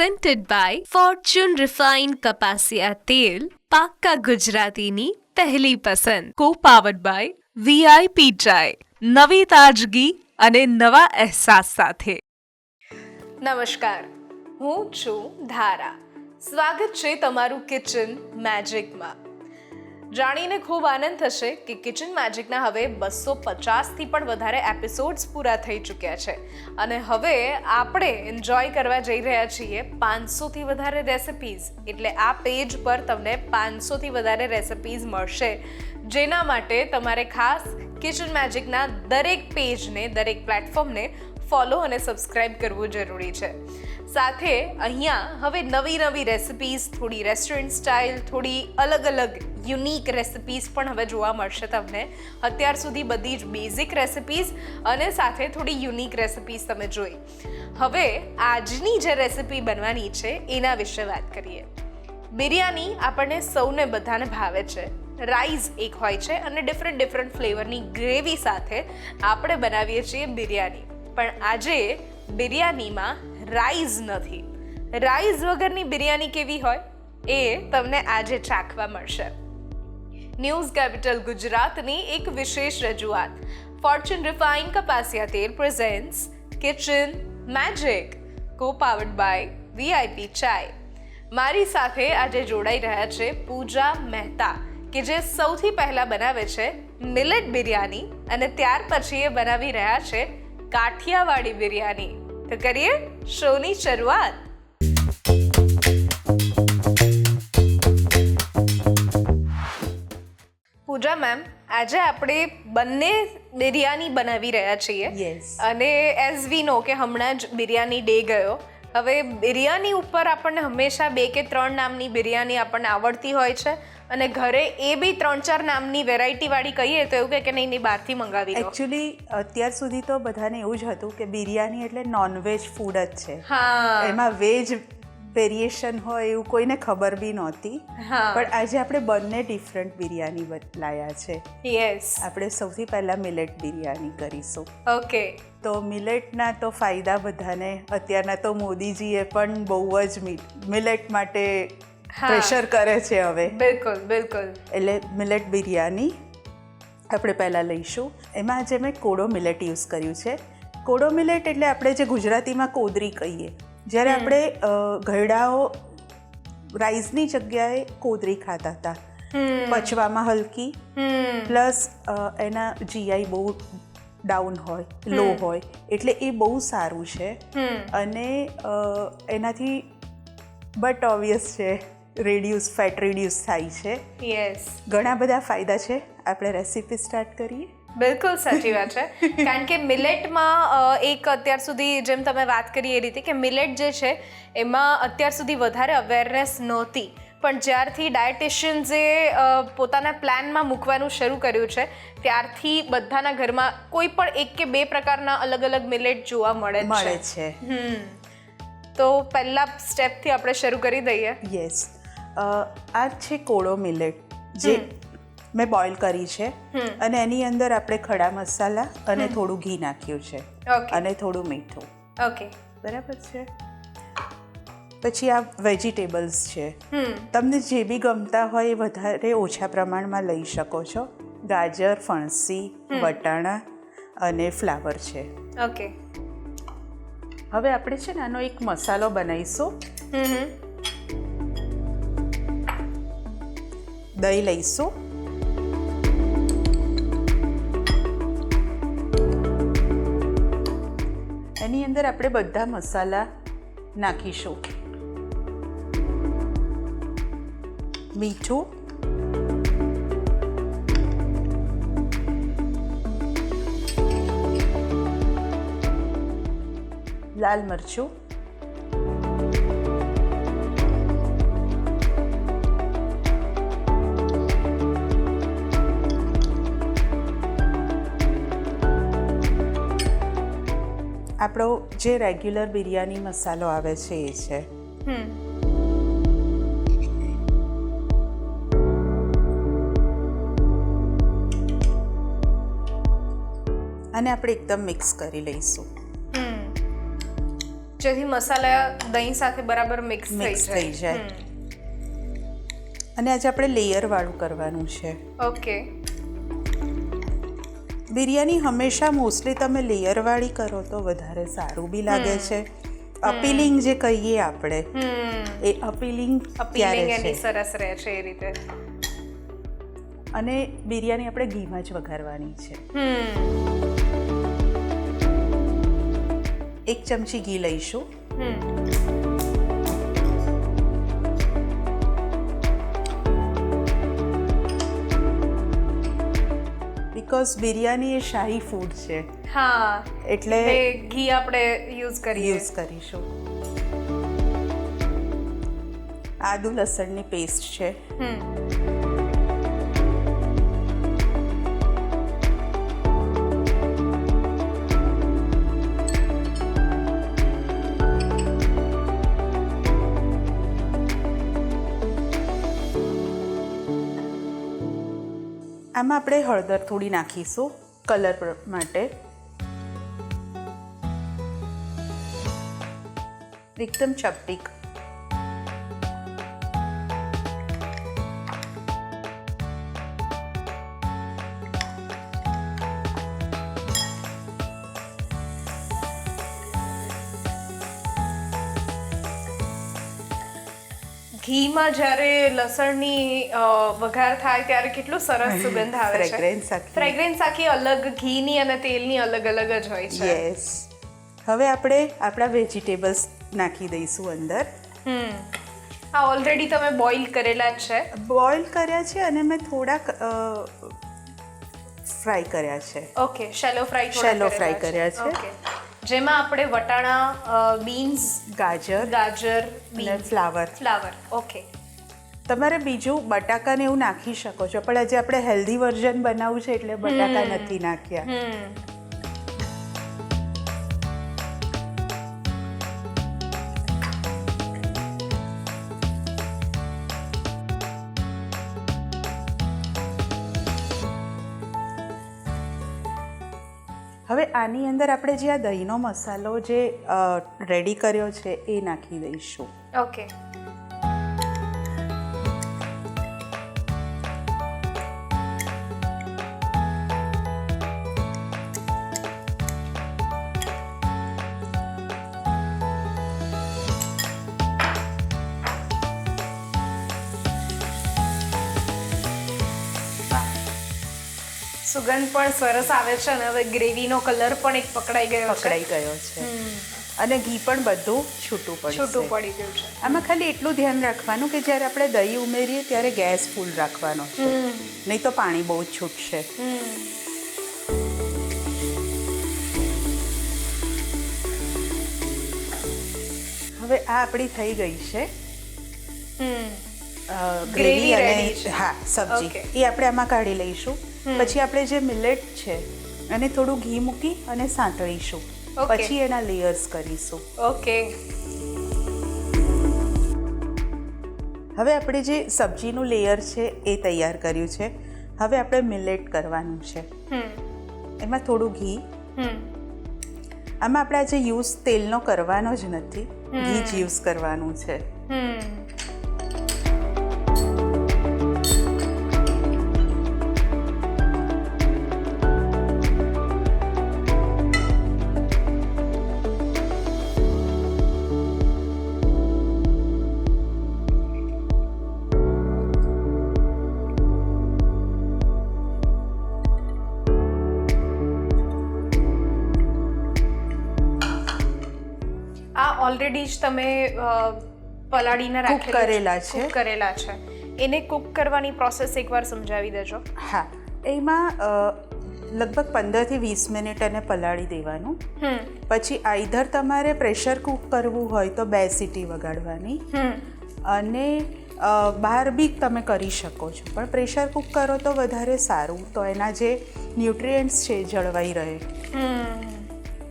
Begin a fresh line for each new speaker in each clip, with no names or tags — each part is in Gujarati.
presented by Fortune Refined કપાસિયા તેલ, પાક્કા ગુજરાતીની પહેલી પસંદ. Co-powered by VIP ચાય, નવી તાજગી અને નવા અહેસાસ સાથે. નમસ્કાર, હું છું ધારા. સ્વાગત છે તમારું કિચન મેજિકમાં. જાણીને ખૂબ આનંદ થશે કે કિચન મેજિકના હવે 250થી પણ વધારે એપિસોડ્સ પૂરા થઈ ચૂક્યા છે અને હવે આપણે એન્જોય કરવા જઈ રહ્યા છીએ 500થી વધારે રેસિપીઝ. એટલે આ પેજ પર તમને 500થી વધારે રેસિપીઝ મળશે, જેના માટે તમારે ખાસ કિચન મેજિકના દરેક પેજને, દરેક પ્લેટફોર્મને ફોલો અને સબસ્ક્રાઇબ કરવું જરૂરી છે. સાથે અહીંયા હવે નવી રેસિપીઝ, થોડી રેસ્ટોરન્ટ સ્ટાઇલ, થોડી અલગ યુનિક રેસિપીઝ પણ હવે જોવા મળશે તમને. અત્યાર સુધી બધી જ બેઝિક રેસિપીઝ અને સાથે થોડી યુનિક રેસિપીઝ તમે જોઈ. હવે આજની જે રેસિપી બનવાની છે એના વિશે વાત કરીએ. બિરયાની આપણને સૌને બધાને ભાવે છે. રાઈસ એક હોય છે અને ડિફરન્ટ ફ્લેવરની ગ્રેવી સાથે આપણે બનાવીએ છીએ બિરયાની. પણ આજે બિરયાનીમાં રાઈસ નથી. રાઈસ વગરની બિરયાની કેવી હોય એ તમને આજે ચાખવા મળશે. ન્યૂઝ કેપિટલ ગુજરાતની એક વિશેષ રજૂઆત. ફોર્ચ્યુન રિફાઇન્ડ કપાસિયા તેલ presents kitchen magic, co-powered by VIP ચાય. મારી સાથે આજે જોડાઈ રહ્યા છે પૂજા મહેતા, કે જે સૌથી પહેલા બનાવે છે મિલેટ બિરયાની અને ત્યાર પછી એ બનાવી રહ્યા છે કાઠિયાવાડી બિરયાની. તો કરીએ શોની શરૂઆત. પૂજા મેમ, આજે આપણે બંને બિરયાની બનાવી રહ્યા છીએ અને એઝ વી નો કે હમણાં જ બિરયાની ડે ગયો. હવે બિરયાની ઉપર આપણને હંમેશા 2 કે 3 નામની બિરયાની આપણને આવડતી હોય છે અને ઘરે એ બી 3-4 નામની વેરાયટી વાળી કહીએ તો એવું કે નહીં બહારથી મંગાવી લો.
એકચ્યુઅલી અત્યાર સુધી તો બધાને એવું જ હતું કે બિરયાની એટલે નોનવેજ ફૂડ જ છે.
હા,
એમાં વેજ વેરિએશન હોય એવું કોઈને ખબર બી નહોતી. પણ આજે આપણે બંને ડિફરન્ટ બિરયાની લાયા છે.
યસ,
આપણે સૌથી પહેલા મિલેટ બિરયાની કરીશું.
ઓકે.
તો મિલેટના તો ફાયદા બધાને, અત્યારના તો મોદીજીએ પણ બહુ જ મિલેટ માટે પ્રેશર કરે છે હવે.
બિલકુલ.
એટલે મિલેટ બિરયાની આપણે પહેલાં લઈશું. એમાં જે મેં કોડો મિલેટ યુઝ કર્યું છે. કોડો મિલેટ એટલે આપણે જે ગુજરાતીમાં કોદરી કહીએ. જ્યારે આપણે ઘરડાઓ રાઈસની જગ્યાએ કોદરી ખાતા હતા. પચવામાં હલકી, પ્લસ એના જીઆઈ બહુ ડાઉન હોય, લો હોય, એટલે એ બહુ સારું છે. અને એનાથી બટ ઓબ્વિયસ છે ફેટ રિડ્યુસ થાય છે.
યસ,
ઘણા બધા ફાયદા છે. આપણે રેસીપી સ્ટાર્ટ કરીએ.
બિલકુલ સાચી વાત છે. કારણ કે મિલેટમાં એક અત્યાર સુધી જેમ તમે વાત કરી એ રીતે કે મિલેટ જે છે એમાં અત્યાર સુધી વધારે અવેરનેસ નહોતી. પણ જ્યારથી ડાયટિશિયન્સે પોતાના પ્લાનમાં મૂકવાનું શરૂ કર્યું છે ત્યારથી બધાના ઘરમાં કોઈ પણ 1 કે 2 પ્રકારના અલગ મિલેટ જોવા મળે છે. તો પહેલા સ્ટેપથી આપણે શરૂ કરી દઈએ.
યસ, આ છે કોળો મિલેટ જે મેં બોઇલ કરી છે અને એની અંદર આપણે ખડા મસાલા અને થોડું ઘી નાખ્યું છે અને થોડું મીઠું.
ઓકે,
બરાબર છે. પછી આ વેજીટેબલ્સ છે. તમને જે બી ગમતા હોય એ વધારે ઓછા પ્રમાણમાં લઈ શકો છો. ગાજર, ફણસી, વટાણા અને ફ્લાવર છે.
ઓકે.
હવે આપણે છે ને આનો એક મસાલો બનાવીશું. દહીં લઈશું. એની અંદર આપણે બધા મસાલા નાખીશું. મીઠું, લાલ મરચું, આપણો જે રેગ્યુલર બિરયાની મસાલો આવે છે એ છે. અને આપણે એકદમ મિક્સ કરી લઈશું.
જેથી મસાલા દહીં સાથે બરાબર મિક્સ
થઈ જાય. અને આજે આપણે લેયર વાળું કરવાનું છે.
ઓકે.
બિરયાની હંમેશા મોસ્ટલી તમે લેયર વાળી કરો તો વધારે સારું બી લાગે છે. અપીલિંગ જે કહીએ આપણે એ અપીલિંગ
એની સરસ રહે છે એ રીતે.
અને બિરયાની આપણે ઘીમાં જ વઘારવાની છે. 1 ચમચી ઘી લઈશું. બીકોઝ બિરયાની એ શાહી ફૂડ છે.
હા,
એટલે
ઘી આપણે યુઝ
કરીશું. આદુ લસણની પેસ્ટ છે. આમાં આપણે હળદર થોડી નાખીશું કલર માટે. એકદમ ચપટીક.
ઘીમાં જ્યારે લસણની વઘાર થાય ત્યારે કેટલું સરસ સુગંધ આવે છે. ફ્રેગ્રન્સ આખી અલગ, ઘીની અને તેલની અલગ અલગ જ હોય છે.
યસ. હવે આપણે આપણા વેજીટેબલ્સ નાખી દઈશું અંદર.
હા, ઓલરેડી તમે બોઇલ કરેલા જ છે.
બોઇલ કર્યા છે અને મેં થોડાક ફ્રાય કર્યા છે.
ઓકે, શેલો ફ્રાય
કર્યા છે.
ઓકે, જેમાં આપણે વટાણા, બીન્સ,
ગાજર અને ફ્લાવર.
ઓકે.
તમારે બીજું બટાકાને એવું નાખી શકો છો, પણ આજે આપણે હેલ્ધી વર્ઝન બનાવવું છે એટલે બટાકા નથી નાખ્યા. હવે આની અંદર આપણે જે આ દહીંનો મસાલો જે રેડી કર્યો છે એ નાખી દઈશું.
ઓકે. સુગંધ પણ સરસ આવે છે અને હવે ગ્રેવીનો કલર પણ એક પકડાઈ ગયો
છે. અને ઘી પણ બધું છૂટું પડી
ગયું છે.
આમાં ખાલી એટલું ધ્યાન રાખવાનું કે જ્યારે આપણે દહીં ઉમેરીએ ત્યારે ગેસ ફૂલ રાખવાનો છે, નહીં તો પાણી બહુ જ છૂટશે. હવે આ આપણી થઈ ગઈ છે ગ્રેવી અને સબ્જી. એ આપણે આમાં કાઢી લઈશું. પછી આપણે જે મિલેટ છે એને થોડું ઘી મૂકી અને સાંતળીશું. પછી એના લેયર્સ કરીશું.
ઓકે.
હવે આપણે જે સબ્જીનું લેયર છે એ તૈયાર કર્યું છે. હવે આપણે મિલેટ કરવાનું છે. એમાં થોડું ઘી. આમાં આપણે આજે યુઝ તેલનો કરવાનો જ નથી, ઘી જ યુઝ કરવાનું છે.
ઓલરેડી જ તમે પલાળીને
કરેલા
છે. એને કુક કરવાની પ્રોસેસ એકવાર સમજાવી દેજો.
હા, એમાં લગભગ 15 થી 20 મિનિટ એને પલાળી દેવાનું. પછી આઈધર તમારે પ્રેશર કુક કરવું હોય તો 2 સીટી વગાડવાની, અને બહાર બી તમે કરી શકો છો, પણ પ્રેશર કુક કરો તો વધારે સારું, તો એના જે ન્યુટ્રિયન્ટ્સ છે જળવાઈ રહે.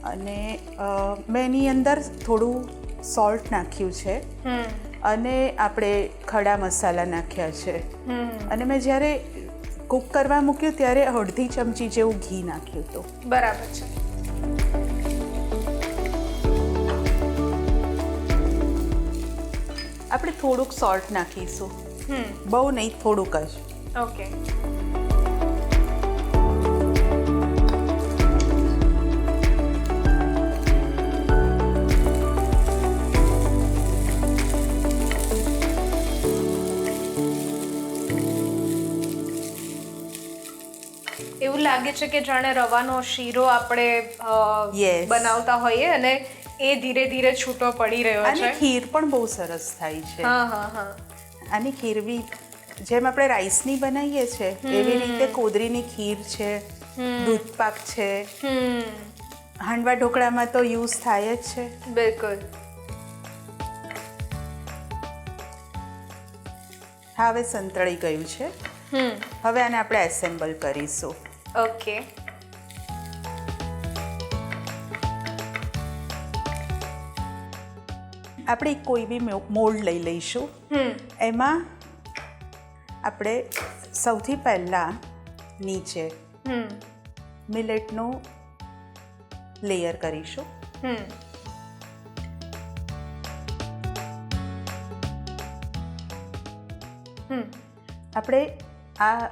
અને મેં એની અંદર થોડું સોલ્ટ નાખ્યું છે અને આપણે ખડા મસાલા નાખ્યા છે. અને મેં જ્યારે કુક કરવા મૂક્યું ત્યારે 1/2 ચમચી જેવું ઘી નાખ્યું હતું.
બરાબર છે.
આપણે થોડુંક સોલ્ટ નાખીશું, બહુ નહીં, થોડુંક જ.
ઓકે. એવું લાગે છે કે જાણે રવાનો શીરો આપણે
Yes.
બનાવતા હોઈએ અને એ ધીરે ધીરે છૂટો પડી રહ્યો
આની
છે.
ખીર પણ બહુ સરસ થાય છે.
હા હા હા.
આની ખીર બી જેમ આપણે રાઈસની બનાવીએ છીએ એવી રીતે કોદરીની ખીર છે, દૂધ પાક છે, હાંડવા ઢોકળામાં તો યુઝ થાય જ છે.
બિલકુલ.
હા, હવે સંતળાઈ ગયું છે. હવે આને આપણે એસેમ્બલ કરીશું.
ઓકે.
આપણે કોઈ બી મોલ્ડ લઈ લઈશું. એમાં આપણે સૌથી પહેલાં નીચે મિલેટનું લેયર કરીશું. આપણે આ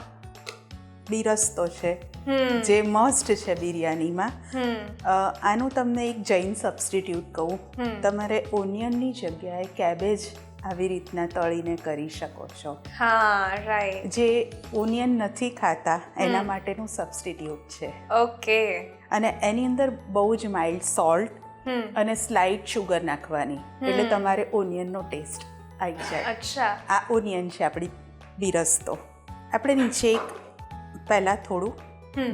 બિરસ્તો છે જે મસ્ટ છે બિરયાનીમાં. આનું તમને એક જૈન સબસ્ટિટ્યૂટ કહું, તમારે ઓનિયનની જગ્યાએ કેબેજ આવી રીતના તળીને કરી શકો છો.
હા, રાઈટ.
જે ઓનિયન નથી ખાતા એના માટેનું સબસ્ટિટ્યૂટ છે.
ઓકે.
અને એની અંદર બહુ જ માઇલ્ડ સોલ્ટ અને સ્લાઇટ શુગર નાખવાની, એટલે તમારે ઓનિયનનો ટેસ્ટ આવી જાય.
અચ્છા.
આ ઓનિયન છે આપણી બિરસ્તો. આપણે નીચે એક પહેલાં થોડું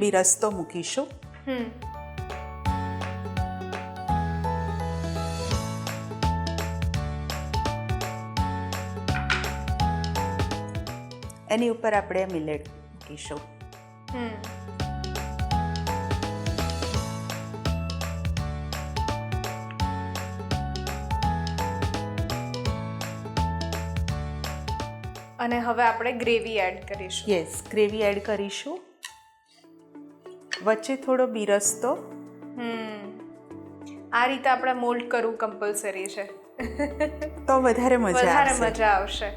બિરસ્તો મૂકીશું. એની ઉપર આપણે મિલેટ મૂકીશું.
અને હવે આપણે ગ્રેવી એડ કરીશું.
યસ, ગ્રેવી એડ કરીશું. વચ્ચે થોડો બિરસ્તો.
આ રીતે આપણે મોલ્ડ કરવું કમ્પલસરી છે.
તો વધારે મજા
આવશે.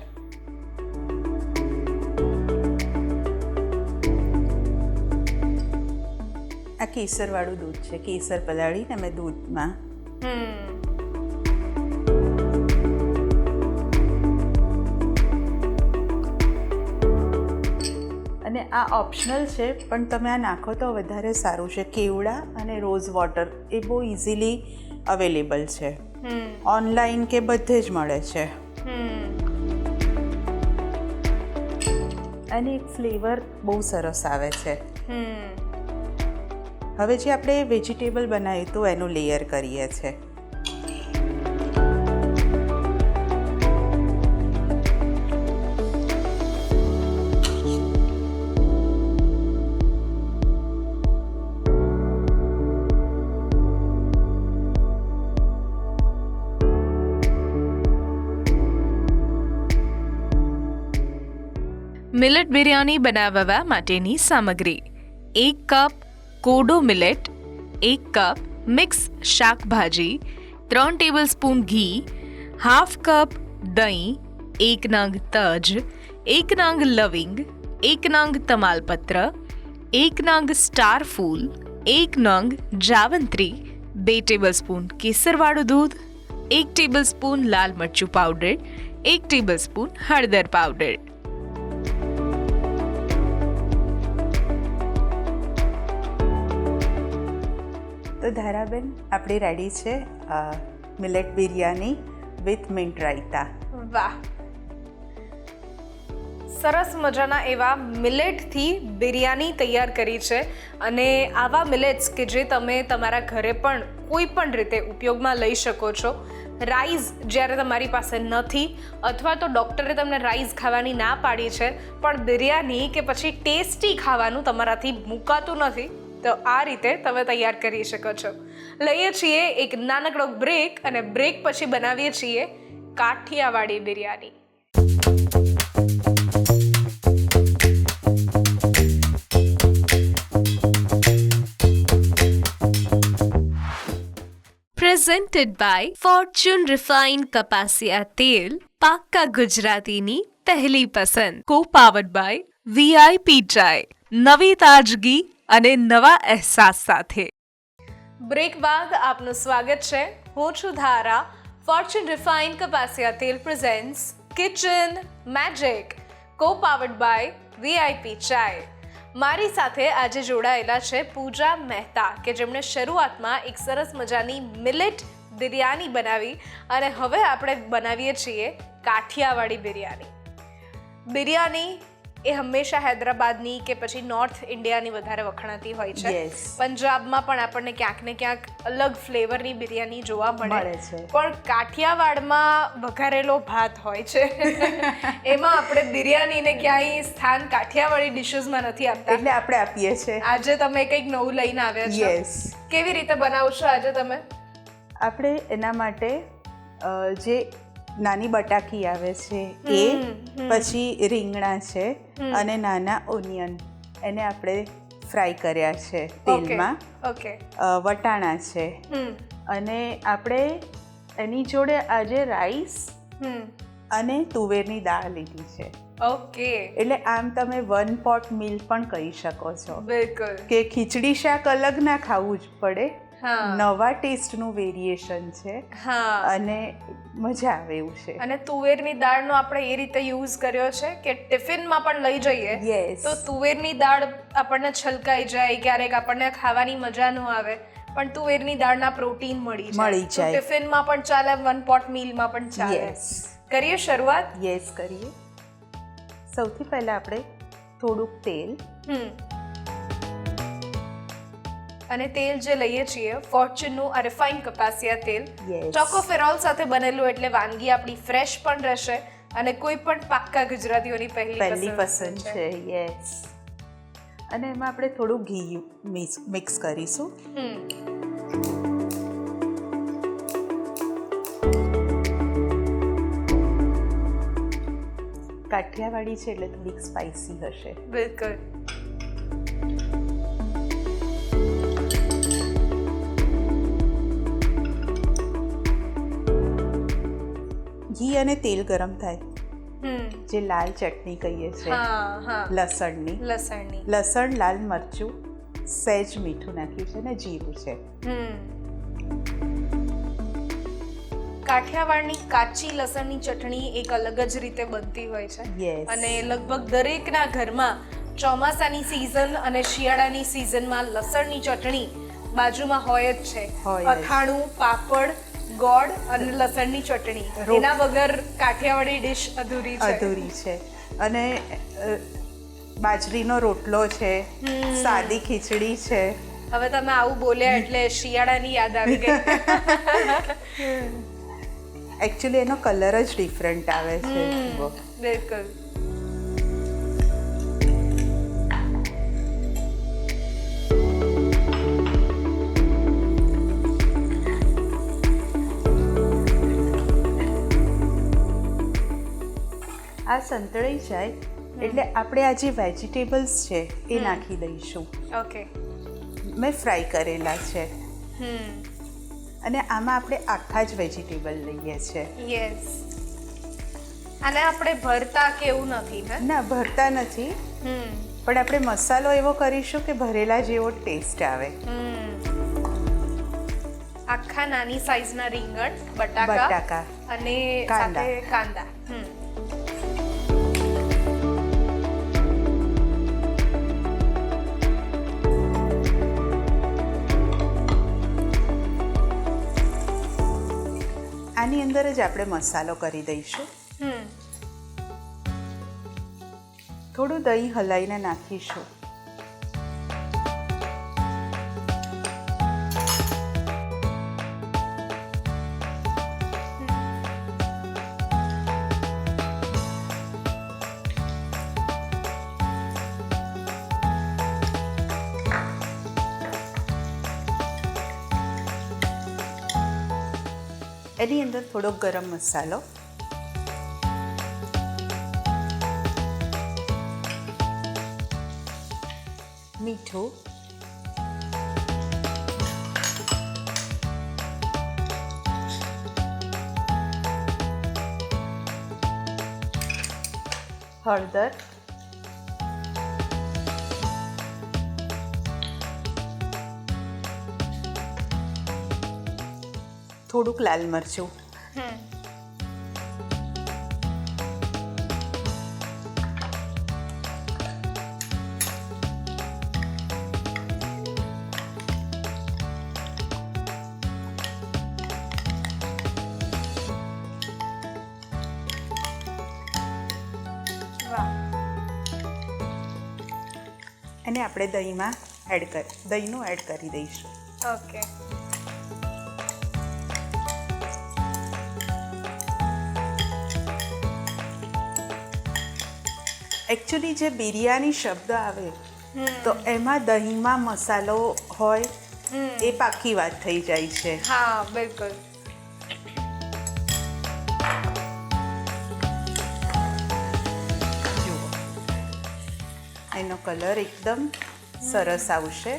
આ કેસરવાળું દૂધ છે, કેસર પલાળીને મેં દૂધમાં. અને આ ઓપ્શનલ છે, પણ તમે આ નાખો તો વધારે સારું છે. કેવડા અને રોઝ વોટર એ બહુ ઇઝીલી અવેલેબલ છે, ઓનલાઈન કે બધે જ મળે છે. અને એક ફ્લેવર બહુ સરસ આવે છે. હવે જે આપણે વેજીટેબલ બનાવ્યું હતું એનું લેયર કરીએ છીએ.
મિલેટ બિરયાની બનાવવા માટેની સામગ્રી: 1 કપ કોડો મિલેટ, 1 કપ મિક્સ શાકભાજી, 3 ટેબલસ્પૂન ઘી, હાફ કપ દહીં, 1 નંગ તજ, 1 નંગ લવિંગ, 1 નંગ તમાલપત્ર, 1 નંગ સ્ટાર ફૂલ, 1 નંગ જાવંત્રી, 2 ટેબલસ્પૂન કેસરવાળું દૂધ, 1 ટેબલસ્પૂન લાલ મરચું પાવડર, 1 ટેબલસ્પૂન હળદર પાવડર.
તો ધારાબેન, આપણી રેડી છે millet biryani with mint raita.
વાહ, સરસ મજાના એવા મિલેટથી બિરયાની તૈયાર કરી છે. અને આવા મિલેટ્સ કે જે તમે તમારા ઘરે પણ કોઈ પણ રીતે ઉપયોગમાં લઈ શકો છો. રાઈસ જ્યારે તમારી પાસે નથી, અથવા તો ડૉક્ટરે તમને રાઈસ ખાવાની ના પાડી છે, પણ બિરયાની કે પછી ટેસ્ટી ખાવાનું તમારાથી મુકાતું નથી, તો આ રીતે તમે તૈયાર કરી શકો છો. લઈએ છીએ એક નાનકડો બ્રેક, અને બ્રેક પછી બનાવીએ છીએ Kathiawadi biryani. Presented by Fortune Refined Kapasia Tel, પાક્કા ગુજરાતીની પહેલી પસંદ, કો પાવર્ડ બાય વીઆઈપી ચાય, નવી તાજગી અને નવા અહેસાસ સાથે. બ્રેક બાદ આપનું સ્વાગત છે. હું છું ધારા. ફોર્ચ્યુન રિફાઇન કપાસિયા તેલ presents kitchen magic, co powered by VIP chai. મારી સાથે આજે જોડાયેલા છે પૂજા મહેતા, કે જેમણે શરૂઆતમાં એક સરસ મજાની મિલેટ બિરયાની બનાવી અને હવે આપણે બનાવીએ છીએ કાઠિયાવાડી બિરયાની. બિરયાની એ હંમેશા હૈદરાબાદની કે પછી નોર્થ ઇન્ડિયાની વધારે વખણાતી હોય છે. પંજાબમાં પણ આપણને ક્યાંક ને ક્યાંક અલગ ફ્લેવરની બિરયાની જોવા મળે છે, પણ કાઠિયાવાડમાં વઘારેલો ભાત હોય છે. એમાં આપણે બિરયાનીને ક્યાંય સ્થાન કાઠિયાવાડી ડિશીસમાં નથી આપતા,
એટલે આપણે આપીએ છીએ.
આજે તમે કંઈક નવું લઈને આવ્યા છો. કેવી રીતે બનાવશો આજે તમે?
આપણે એના માટે જે નાની બટાકી આવે છે એ, પછી રીંગણા છે અને નાના ઓનિયન, એને આપણે ફ્રાય કર્યા છે તેલમાં. વટાણા છે અને આપણે એની જોડે આજે રાઈસ અને તુવેરની દાળ લીધી છે. એટલે આમ તમે 1 પોટ મીલ પણ કહી શકો છો.
બિલકુલ,
કે ખીચડી શાક અલગ ના ખાવું જ પડે, નવા ટેસ્ટનું વેરિએશન છે અને મજા આવે એવું છે.
અને તુવેરની દાળનો આપણે એ રીતે યુઝ કર્યો છે કે ટિફિનમાં પણ લઈ જઈએ તો તુવેરની દાળ આપણને છલકાઈ જાય, ક્યારેક આપણને ખાવાની મજા ન આવે, પણ તુવેરની દાળના પ્રોટીન મળી જાય. ટિફિનમાં પણ ચાલે, 1 પોટ મીલમાં પણ ચાલે. કરીએ શરૂઆત?
યસ, કરીએ. સૌથી પહેલા આપણે થોડુંક તેલ,
અને તેલ જે લઈએ છીએ ફોર્ચ્યુનનું આ રિફાઇન કપાસિયા તેલ, ચોકોફેરોલ સાથે બનેલું, એટલે વાનગી આપણી ફ્રેશ પણ રહેશે અને કોઈ પણ પાક્કા ગુજરાતીઓની પહેલી પસંદ છે.
યસ. અને એમાં આપણે થોડું ઘી મિક્સ કરીશું. કાઠિયાવાડી છે એટલે થોડીક સ્પાઇસી હશે.
બિલકુલ.
ઘી અને તેલ ગરમ થાય, જે લાલ ચટણી કહીએ છીએ લસણની, લસણ, લાલ મરચું, સહેજ મીઠું નાખ્યું છે અને જીરું છે.
કાઠિયાવાડની કાચી લસણની ચટણી એક અલગ જ રીતે બનતી હોય છે અને લગભગ દરેકના ઘરમાં ચોમાસાની સિઝન અને શિયાળાની સિઝનમાં લસણની ચટણી બાજુમાં હોય જ છે. અથાણું, પાપડ, ગોળ અને લસણની ચટણી, એના વગર કાઠિયાવાડી ડિશ અધૂરી છે.
અને બાજરીનો રોટલો છે, સાદી ખીચડી છે.
હવે તમે આવું બોલ્યા એટલે શિયાળાની યાદ આવી ગઈ.
એકચ્યુઅલી એનો કલર જ ડિફરન્ટ આવે છે.
બિલકુલ.
આ સંતળાઈ જાય એટલે આપણે આ જે વેજીટેબલ્સ છે એ નાખી દઈશું. મેં ફ્રાય કરેલા છે અને આમાં આપણે આખા જ વેજીટેબલ લઈએ છીએ.
અને આપણે ભરતા કે એવું નથી ને?
ના, ભરતા નથી, પણ આપણે મસાલો એવો કરીશું કે ભરેલા જેવો ટેસ્ટ આવે.
આખા નાની સાઈઝના રીંગણ, બટાકા અને સાથે કાંદા.
આની અંદર જ આપણે મસાલો કરી દઈશું. થોડું દહીં હલાઈને નાખીશું. એની અંદર થોડો ગરમ મસાલો, મીઠું, હળદર, થોડુંક લાલ મરચું, અને આપણે દહીંનું એડ કરી દઈશું.
ઓકે.
એકચ્યુઅલી જે બિરયાની શબ્દ આવે તો એમાં દહીંમાં મસાલો હોય એ પાકી વાત થઈ જાય છે.
હા, બિલકુલ.
જુઓ, એનો કલર એકદમ સરસ આવશે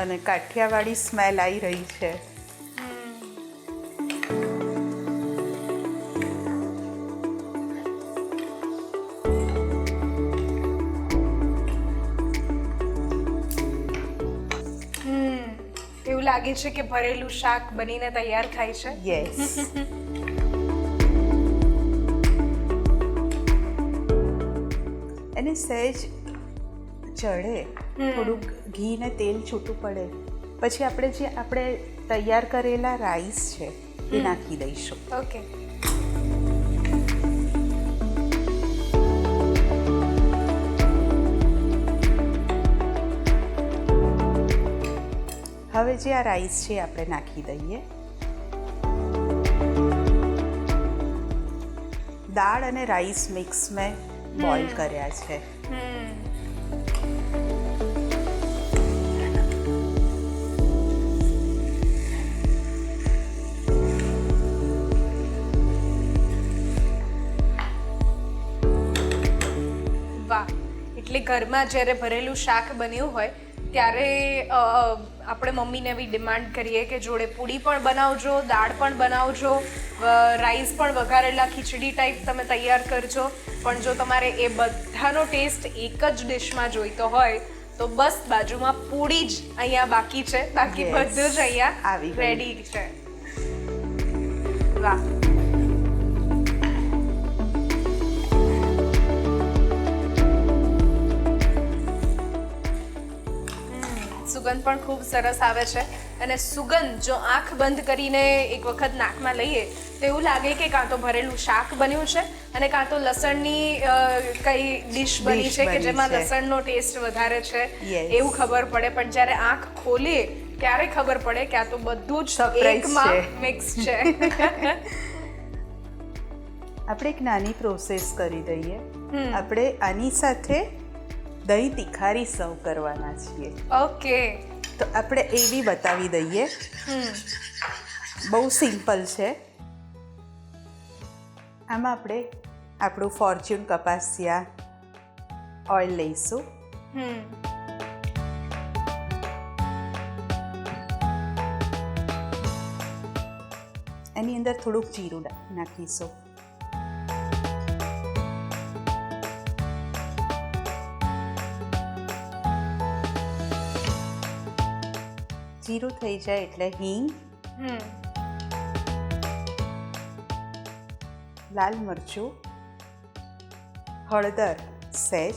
અને કાઠિયાવાડી સ્મેલ આવી રહી છે.
એવું લાગે છે કે ભરેલું શાક બનીને તૈયાર થાય છે.
યસ. એને સહેજ ચડે, થોડુંક ઘી ને તેલ છૂટું પડે પછી આપણે તૈયાર કરેલા રાઈસ છે એ નાખી દઈશું.
ઓકે.
હવે જે આ રાઈસ છે આપણે નાખી દઈએ. દાળ અને રાઈસ મિક્સ મેં બોઇલ કર્યા છે.
વાહ, એટલે ઘરમાં જ્યારે ભરેલું શાક બન્યું હોય ત્યારે આપણે મમ્મીને એવી ડિમાન્ડ કરીએ કે જોડે પૂરી પણ બનાવજો, દાળ પણ બનાવજો, રાઈસ પણ વઘારેલા ખીચડી ટાઈપ તમે તૈયાર કરજો. પણ જો તમારે એ બધાનો ટેસ્ટ એક જ ડિશમાં જોઈતો હોય તો બસ બાજુમાં પૂરી જ અહીંયા બાકી છે, બાકી
Yes.
બધું જ અહીંયા
આવી ગયું.
રેડી છે. વાહ. સુગંધ પણ ખૂબ સરસ આવે છે અને સુગંધ જો આંખ બંધ કરીને એક વખત નાકમાં લઈએ તો એવું લાગે કે કાં તો ભરેલું શાક બન્યું છે અને કાં તો લસણની કઈ ડિશ બની છે કે
બની
જેમાં
છે.
લસણનો ટેસ્ટ વધારે છે
Yes.
એવું ખબર પડે. પણ જ્યારે આંખ ખોલીએ ત્યારે ખબર પડે કે આ તો બધું જ
Surprise
એકમાં
છે.
મિક્સ છે.
આપણે એક નાની પ્રોસેસ કરી દઈએ. આપણે આની સાથે દહીં તિખારી સર્વ કરવાના છીએ.
ઓકે.
તો આપણે એ બી બતાવી દઈએ. બહુ સિમ્પલ છે. આમાં આપણે આપણું ફોર્ચ્યુન કપાસિયા ઓઇલ લઈશું. એની અંદર થોડુંક જીરું નાખીશું. જીરું થઈ જાય એટલે હિંગ, લાલ મરચું, હળદર સહેજ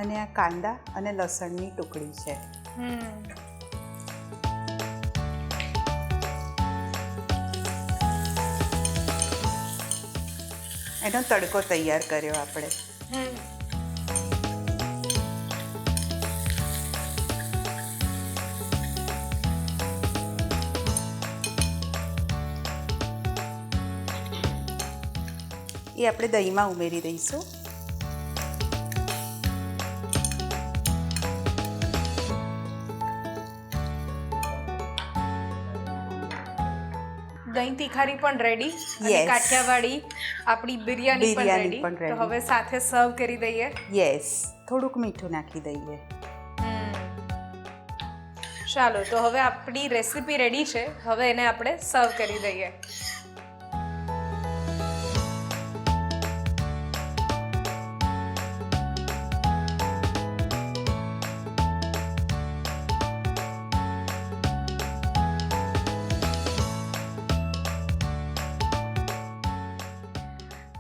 અને આ કાંદા અને લસણની ટુકડી છે. એનો તડકો તૈયાર કર્યો આપણે. એ આપણે દહીંમાં ઉમેરી દઈશું.
દહીં તિખારી પણ રેડી અને
Yes.
કાઠિયાવાડી આપણી બિરયાની પણ
બિરયાની
રેડી.
પણ ready.
તો હવે સાથે સર્વ કરી દઈએ.
યસ, થોડુંક મીઠું નાખી દઈએ.
ચાલો, તો હવે આપણી રેસીપી રેડી છે. હવે એને આપણે સર્વ કરી દઈએ.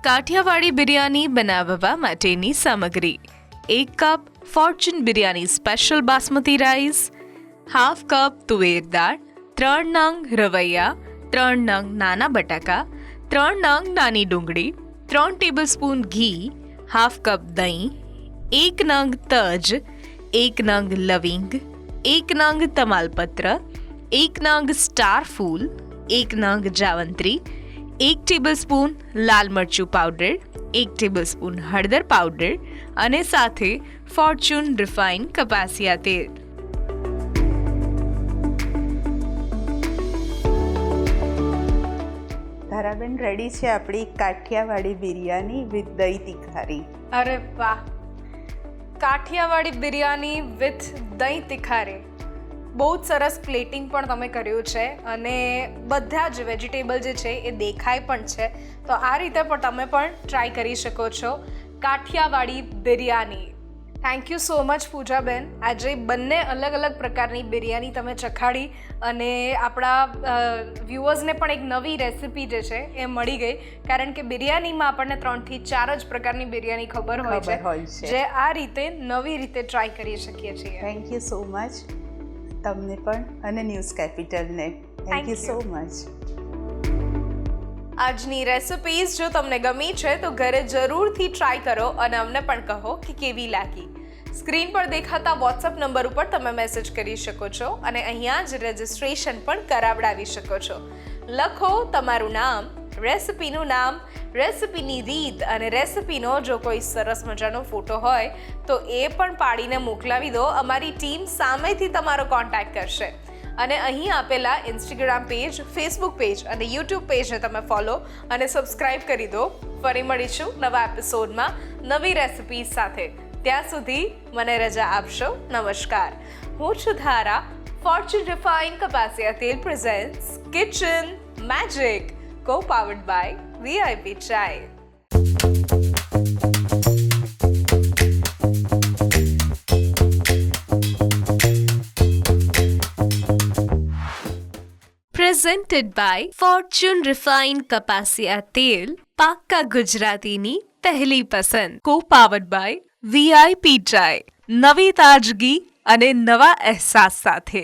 કાઠિયાવાડી બિરયાની બનાવવા માટેની સામગ્રી: 1 cup Fortune biryani special basmati rice, half cup તુવેર દાળ, 3 નંગ રવૈયા, 3 નંગ નાના બટાકા, 3 નંગ નાની ડુંગળી, 3 ટેબલસ્પૂન ઘી, હાફ કપ દહીં, 1 નંગ તજ, 1 નંગ લવિંગ, 1 નંગ તમાલપત્ર, 1 નંગ સ્ટાર ફૂલ, 1 નંગ જાવંત્રી, 1 ટેબલસ્પૂન લાલ મરચું પાવડર, 1 ટેબલસ્પૂન હળદર પાવડર અને સાથે ફોર્ચ્યુન રિફાઇન કપાસિયા તેલ.
ધારાબેન, રેડી છે આપણી કાઠિયાવાડી બિરયાની વિથ દહીં તિખારી.
અરે વાહ, કાઠિયાવાડી બિરયાની વિથ દહીં તિખારી. બહુ જ સરસ પ્લેટિંગ પણ તમે કર્યું છે અને બધા જ વેજીટેબલ જે છે એ દેખાય પણ છે. તો આ રીતે પણ તમે પણ ટ્રાય કરી શકો છો Kathiyawadi biryani. Thank you so much Poojaben. આજે બંને અલગ અલગ પ્રકારની બિરયાની તમે ચખાડી અને આપણા વ્યુઅર્સને પણ એક નવી રેસિપી જે છે એ મળી ગઈ. કારણ કે બિરયાનીમાં આપણને 3 થી 4 જ પ્રકારની બિરયાની ખબર હોય છે, જે આ રીતે નવી રીતે ટ્રાય કરી શકીએ છીએ.
થેન્ક યુ સો મચ તમને પણ અને ન્યૂઝ કેપિટલને. Thank you so much.
આજની રેસિપીઝ જો તમને ગમી છે તો ઘરે જરૂરથી ટ્રાય કરો અને અમને પણ કહો કે કેવી લાગી. સ્ક્રીન પર દેખાતા વોટ્સઅપ નંબર ઉપર તમે મેસેજ કરી શકો છો અને અહીંયા જ રજિસ્ટ્રેશન પણ કરાવડાવી શકો છો. લખો તમારું નામ, રેસિપીનું નામ, રેસિપીની રીત અને રેસિપીનો જો કોઈ સરસ મજાનો ફોટો હોય તો એ પણ પાડીને મોકલાવી દો. અમારી ટીમ સામેથી તમારો કોન્ટેક્ટ કરશે. અને અહીં આપેલા ઇન્સ્ટાગ્રામ પેજ, ફેસબુક પેજ અને યુટ્યુબ પેજને તમે ફોલો અને સબસ્ક્રાઇબ કરી દો. ફરી મળીશું નવા એપિસોડમાં નવી રેસિપી સાથે. ત્યાં સુધી મને રજા આપશો. નમસ્કાર. હું છું ધારા. ફોર્ચ્યુન રિફાઇન કપાસિયા તેલ presents kitchen magic, co-powered by VIP Chai.
Presented by Fortune Refined કપાસિયા તેલ, પાક્કા ગુજરાતીની પહેલી પસંદ. Co-powered by VIP Chai, નવી તાજગી અને નવા અહેસાસ સાથે.